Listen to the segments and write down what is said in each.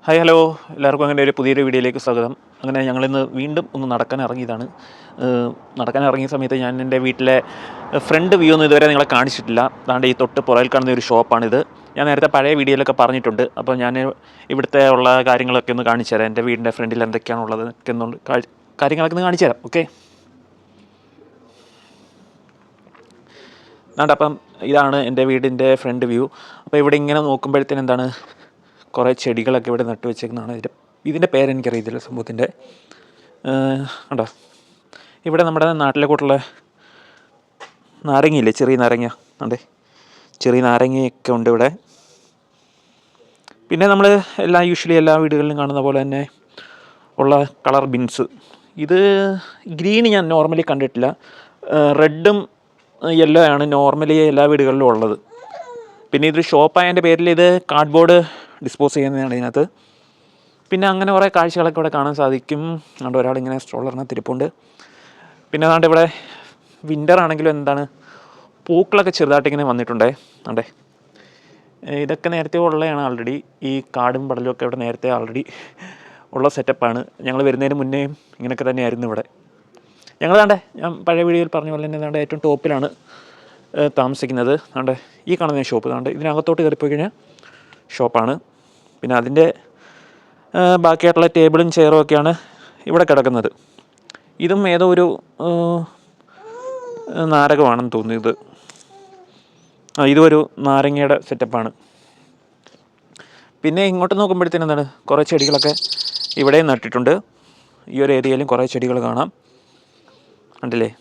Hi hello എല്ലാവർക്കും അങ്ങനെ ഒരു പുതിയൊരു വീഡിയോയിലേക്ക് സ്വാഗതം. അങ്ങനെ ഞങ്ങളിന്ന് വീണ്ടും ഒന്ന് നടക്കാൻ ഇറങ്ങിയതാണ്. നടക്കാൻ ഇറങ്ങിയ സമയത്ത് ഞാൻ എൻ്റെ വീട്ടിലെ ഫ്രണ്ട് വ്യൂ ഒന്നും ഇതുവരെ നിങ്ങളെ കാണിച്ചിട്ടില്ല. അതാണ്ട് ഈ തൊട്ട് പുറകിൽ കാണുന്ന ഒരു ഷോപ്പാണിത്. ഞാൻ നേരത്തെ പഴയ വീഡിയോയിലൊക്കെ പറഞ്ഞിട്ടുണ്ട്. അപ്പോൾ ഞാൻ ഇവിടുത്തെ ഉള്ള കാര്യങ്ങളൊക്കെ ഒന്ന് കാണിച്ചു തരാം. എൻ്റെ വീടിൻ്റെ ഫ്രണ്ടിൽ എന്തൊക്കെയാണുള്ളത് ഒക്കെ ഒന്ന് കാര്യങ്ങളൊക്കെ ഒന്ന് കാണിച്ചു തരാം. ഓക്കെ, അപ്പം ഇതാണ് എൻ്റെ വീടിൻ്റെ ഫ്രണ്ട് വ്യൂ. അപ്പോൾ ഇവിടെ ഇങ്ങനെ നോക്കുമ്പോഴത്തേന് എന്താണ്, കുറേ ചെടികളൊക്കെ ഇവിടെ നട്ടു വെച്ചേക്കുന്നതാണ്. ഇതിൻ്റെ പേരെനിക്കറിയത്തില്ല സംഭവത്തിൻ്റെ. കണ്ടോ, ഇവിടെ നമ്മുടെ നാട്ടിലെ കൂട്ടുള്ള നാരങ്ങയില്ലേ, ചെറിയ നാരങ്ങ, അതെ, ചെറിയ നാരങ്ങയൊക്കെ ഉണ്ട് ഇവിടെ. പിന്നെ നമ്മൾ യൂഷ്വലി എല്ലാ വീടുകളിലും കാണുന്ന പോലെ തന്നെ ഉള്ള കളർ ബിൻസ്. ഇത് ഗ്രീൻ ഞാൻ നോർമലി കണ്ടിട്ടില്ല. റെഡും യെല്ലോ ആണ് നോർമലി എല്ലാ വീടുകളിലും ഉള്ളത്. പിന്നെ ഇതൊരു ഷോപ്പായതിൻ്റെ പേരിൽ ഇത് കാർഡ്ബോർഡ് ഡിസ്പോസ് ചെയ്യുന്നതാണ് ഇതിനകത്ത്. പിന്നെ അങ്ങനെ കുറേ കാഴ്ചകളൊക്കെ ഇവിടെ കാണാൻ സാധിക്കും. അതുകൊണ്ട് ഒരാളിങ്ങനെ സ്ട്രോളറിനകത്ത് തിരിപ്പുണ്ട്. പിന്നെ അതാണ്ട് ഇവിടെ വിൻ്റർ ആണെങ്കിലും എന്താണ്, പൂക്കളൊക്കെ ചെറുതായിട്ടിങ്ങനെ വന്നിട്ടുണ്ടേ. അതെ, ഇതൊക്കെ നേരത്തെ ഉള്ളതാണ് ആൾറെഡി. ഈ കാടും പടലും ഒക്കെ ഇവിടെ നേരത്തെ ആൾറെഡി ഉള്ള സെറ്റപ്പാണ്. ഞങ്ങൾ വരുന്നതിന് മുന്നേയും ഇങ്ങനെയൊക്കെ തന്നെയായിരുന്നു ഇവിടെ. ഞാൻ പഴയ വീഡിയോയിൽ പറഞ്ഞ പോലെ തന്നെ ഏതാണ്ട് ഏറ്റവും ടോപ്പിലാണ് താമസിക്കുന്നത്. അതുകൊണ്ട് ഈ കാണുന്ന ഷോപ്പ്, അതുകൊണ്ട് ഇതിനകത്തോട്ട് കയറിപ്പോയി കഴിഞ്ഞാൽ ഷോപ്പാണ്. പിന്നെ അതിൻ്റെ ബാക്കിയായിട്ടുള്ള ടേബിളും ചെയറും ഒക്കെയാണ് ഇവിടെ കിടക്കുന്നത്. ഇതും ഏതോ ഒരു നാരകമാണെന്ന് തോന്നിയത്. ഇതും ഒരു നാരങ്ങയുടെ സെറ്റപ്പാണ്. പിന്നെ ഇങ്ങോട്ട് നോക്കുമ്പോഴത്തേനും എന്താണ്, കുറേ ചെടികളൊക്കെ ഇവിടെയും നട്ടിട്ടുണ്ട്. ഈ ഒരു ഏരിയയിലും കുറേ ചെടികൾ കാണാം, കണ്ടില്ലേ.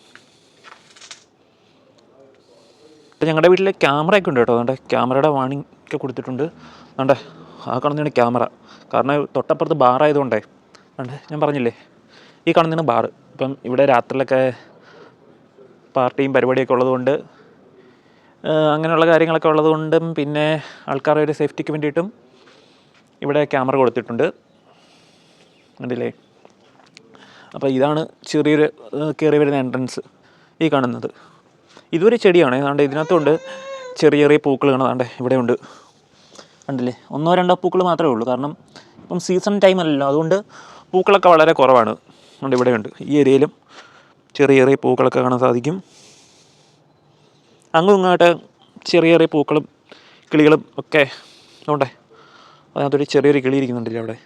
ഞങ്ങളുടെ വീട്ടിൽ ക്യാമറയൊക്കെ ഉണ്ട് കേട്ടോ. അതുകൊണ്ട് ക്യാമറയുടെ വാണിംഗ് ഒക്കെ കൊടുത്തിട്ടുണ്ട്. അതുകൊണ്ട് ആ കാണുന്നതാണ് ക്യാമറ. കാരണം തൊട്ടപ്പുറത്ത് ബാറായതുകൊണ്ടേ, അതുകൊണ്ട് ഞാൻ പറഞ്ഞില്ലേ, ഈ കാണുന്നതാണ് ബാറ്. ഇപ്പം ഇവിടെ രാത്രിയിലൊക്കെ പാർട്ടിയും പരിപാടിയൊക്കെ ഉള്ളതുകൊണ്ട്, അങ്ങനെയുള്ള കാര്യങ്ങളൊക്കെ ഉള്ളതുകൊണ്ടും പിന്നെ ആൾക്കാരുടെ ഒരു സേഫ്റ്റിക്ക് വേണ്ടിയിട്ടും ഇവിടെ ക്യാമറ കൊടുത്തിട്ടുണ്ട്, കണ്ടില്ലേ. അപ്പോൾ ഇതാണ് ചെറിയൊരു കയറി വരുന്ന എൻട്രൻസ് ഈ കാണുന്നത്. ഇതൊരു ചെടിയാണ്. അതുകൊണ്ട് ഇതിനകത്തുണ്ട് ചെറിയ ചെറിയ പൂക്കൾ കാണാതെ ഇവിടെ ഉണ്ട്, കണ്ടില്ലേ. 1-2 പൂക്കൾ മാത്രമേ ഉള്ളൂ. കാരണം ഇപ്പം സീസൺ ടൈം അല്ലല്ലോ, അതുകൊണ്ട് പൂക്കളൊക്കെ വളരെ കുറവാണ്. അതുകൊണ്ട് ഇവിടെയുണ്ട്, ഈ ഏരിയയിലും ചെറിയ ചെറിയ പൂക്കളൊക്കെ കാണാൻ സാധിക്കും. അങ്ങും ഇങ്ങോട്ട് ചെറിയ ചെറിയ പൂക്കളും കിളികളും ഒക്കെ ഉണ്ടേ. അതിനകത്തൊരു ചെറിയൊരു കിളി ഇരിക്കുന്നുണ്ടല്ലേ അവിടെ,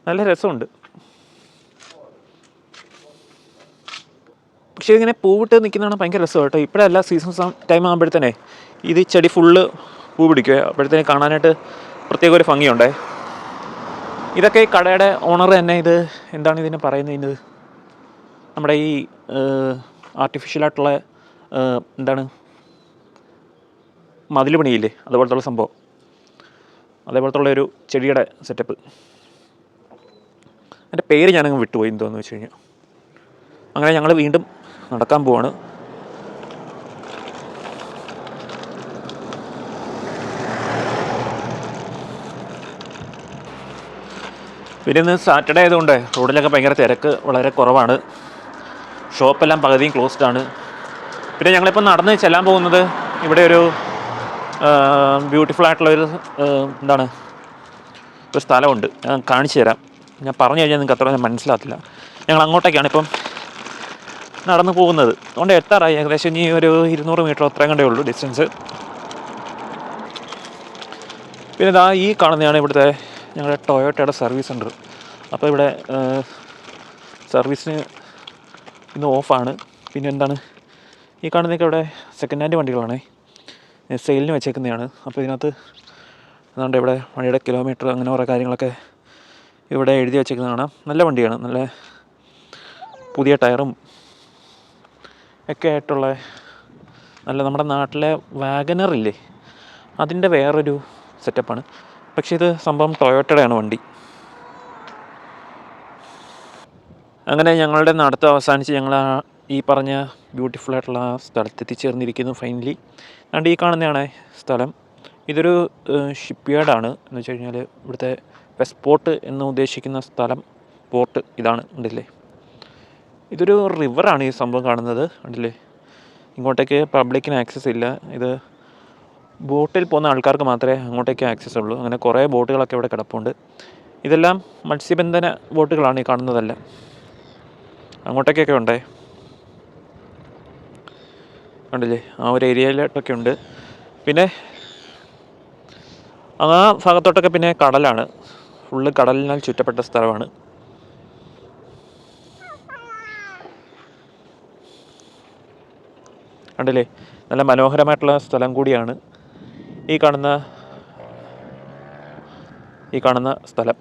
നല്ല രസമുണ്ട്. പക്ഷേ ഇങ്ങനെ പൂവിട്ട് നിൽക്കുന്നതാണ് ഭയങ്കര രസമാണ് കേട്ടോ. ഇപ്പോഴല്ല, സീസൺ ടൈം ആകുമ്പോഴത്തേനെ ഇത് ചെടി ഫുള്ള് പൂ പിടിക്കുക. അപ്പോഴത്തേനെ കാണാനായിട്ട് പ്രത്യേക ഒരു ഭംഗിയുണ്ടേ. ഇതൊക്കെ ഈ കടയുടെ ഓണർ തന്നെ, ഇത് എന്താണ് ഇതിന് പറയുന്നത്, നമ്മുടെ ഈ ആർട്ടിഫിഷ്യലായിട്ടുള്ള എന്താണ് മതിൽ പണിയില്ലേ, അതുപോലത്തുള്ള സംഭവം, അതേപോലത്തുള്ള ഒരു ചെടിയുടെ സെറ്റപ്പ്. അതിൻ്റെ പേര് ഞാനങ്ങ് വിട്ടുപോയി എന്തോന്ന് വെച്ച് കഴിഞ്ഞാൽ. അങ്ങനെ ഞങ്ങൾ വീണ്ടും നടക്കാൻ പോവാണ്. പിന്നെ ഇന്ന് സാറ്റർഡേ ആയതുകൊണ്ട് റോഡിലൊക്കെ ഭയങ്കര തിരക്ക് വളരെ കുറവാണ്. ഷോപ്പെല്ലാം പകുതിയും ക്ലോസ്ഡ് ആണ്. പിന്നെ ഞങ്ങളിപ്പോൾ നടന്ന് ചെല്ലാൻ പോകുന്നത് ഇവിടെ ഒരു ബ്യൂട്ടിഫുൾ ആയിട്ടുള്ളൊരു ഒരു സ്ഥലമുണ്ട്. ഞാൻ കാണിച്ചു തരാം. ഞാൻ പറഞ്ഞു കഴിഞ്ഞാൽ നിങ്ങൾക്ക് അത്ര മനസ്സിലാകത്തില്ല. ഞങ്ങൾ അങ്ങോട്ടേക്കാണ് ഇപ്പം നടന്നു പോകുന്നത്. അതുകൊണ്ട് എത്താറായി, ഏകദേശം ഇനി ഒരു 200 മീറ്റർ അത്രയും കണ്ടേ ഉള്ളൂ ഡിസ്റ്റൻസ്. പിന്നെ ഇതാ ഈ കാണുന്നതാണ് ഇവിടുത്തെ ഞങ്ങളുടെ ടൊയോട്ടയുടെ സർവീസ് സെൻറ്റർ. അപ്പോൾ ഇവിടെ സർവീസിന് ഇന്ന് ഓഫാണ്. പിന്നെ എന്താണ്, ഈ കാണുന്നതൊക്കെ ഇവിടെ സെക്കൻഡ് ഹാൻഡ് വണ്ടികളാണേ, സെയിലിന് വെച്ചേക്കുന്നതാണ്. അപ്പോൾ ഇതിനകത്ത് അതുകൊണ്ട് ഇവിടെ വണ്ടിയുടെ കിലോമീറ്റർ അങ്ങനെ കുറേ കാര്യങ്ങളൊക്കെ ഇവിടെ എഴുതി വെച്ചേക്കുന്നത് കാണാം. നല്ല വണ്ടിയാണ്, നല്ല പുതിയ ടയറും ഒക്കെ ആയിട്ടുള്ള നല്ല നമ്മുടെ നാട്ടിലെ വാഗനറില്ലേ, അതിൻ്റെ വേറൊരു സെറ്റപ്പാണ്. പക്ഷേ ഇത് സംഭവം ടൊയോട്ടയുടെയാണ് വണ്ടി. അങ്ങനെ ഞങ്ങളുടെ നടത്തം അവസാനിച്ച് ഞങ്ങൾ ഈ പറഞ്ഞ ബ്യൂട്ടിഫുൾ ആയിട്ടുള്ള സ്ഥലത്ത് എത്തിച്ചേർന്നിരിക്കുന്നു ഫൈനലി. അതുകൊണ്ട് ഈ കാണുന്നതാണ് സ്ഥലം. ഇതൊരു ഷിപ്പ് യാർഡാണ്. എന്ന് വെച്ച് കഴിഞ്ഞാൽ ഇവിടുത്തെ വെസ്റ്റ് പോർട്ട് എന്ന് ഉദ്ദേശിക്കുന്ന സ്ഥലം, പോർട്ട് ഇതാണ്, ഉണ്ടല്ലേ. ഇതൊരു റിവറാണ് ഈ സംഭവം കാണുന്നത്, ഉണ്ടല്ലേ. ഇങ്ങോട്ടേക്ക് പബ്ലിക്കിന് ആക്സസ് ഇല്ല. ഇത് ബോട്ടിൽ പോകുന്ന ആൾക്കാർക്ക് മാത്രമേ അങ്ങോട്ടേക്ക് ആക്സസ് ഉള്ളൂ. അങ്ങനെ കുറേ ബോട്ടുകളൊക്കെ ഇവിടെ കിടപ്പുണ്ട്. ഇതെല്ലാം മത്സ്യബന്ധന ബോട്ടുകളാണ് ഈ കാണുന്നതെല്ലാം. അങ്ങോട്ടേക്കൊക്കെ ഉണ്ടേ, കണ്ടില്ലേ, ആ ഒരു ഏരിയയിലോട്ടൊക്കെ ഉണ്ട്. പിന്നെ ആ ഭാഗത്തോട്ടൊക്കെ പിന്നെ കടലാണ്, ഫുള്ള് കടലിനാൽ ചുറ്റപ്പെട്ട സ്ഥലമാണ്. കണ്ടില്ലേ, നല്ല മനോഹരമായിട്ടുള്ള സ്ഥലം കൂടിയാണ് ഈ കാണുന്ന സ്ഥലം.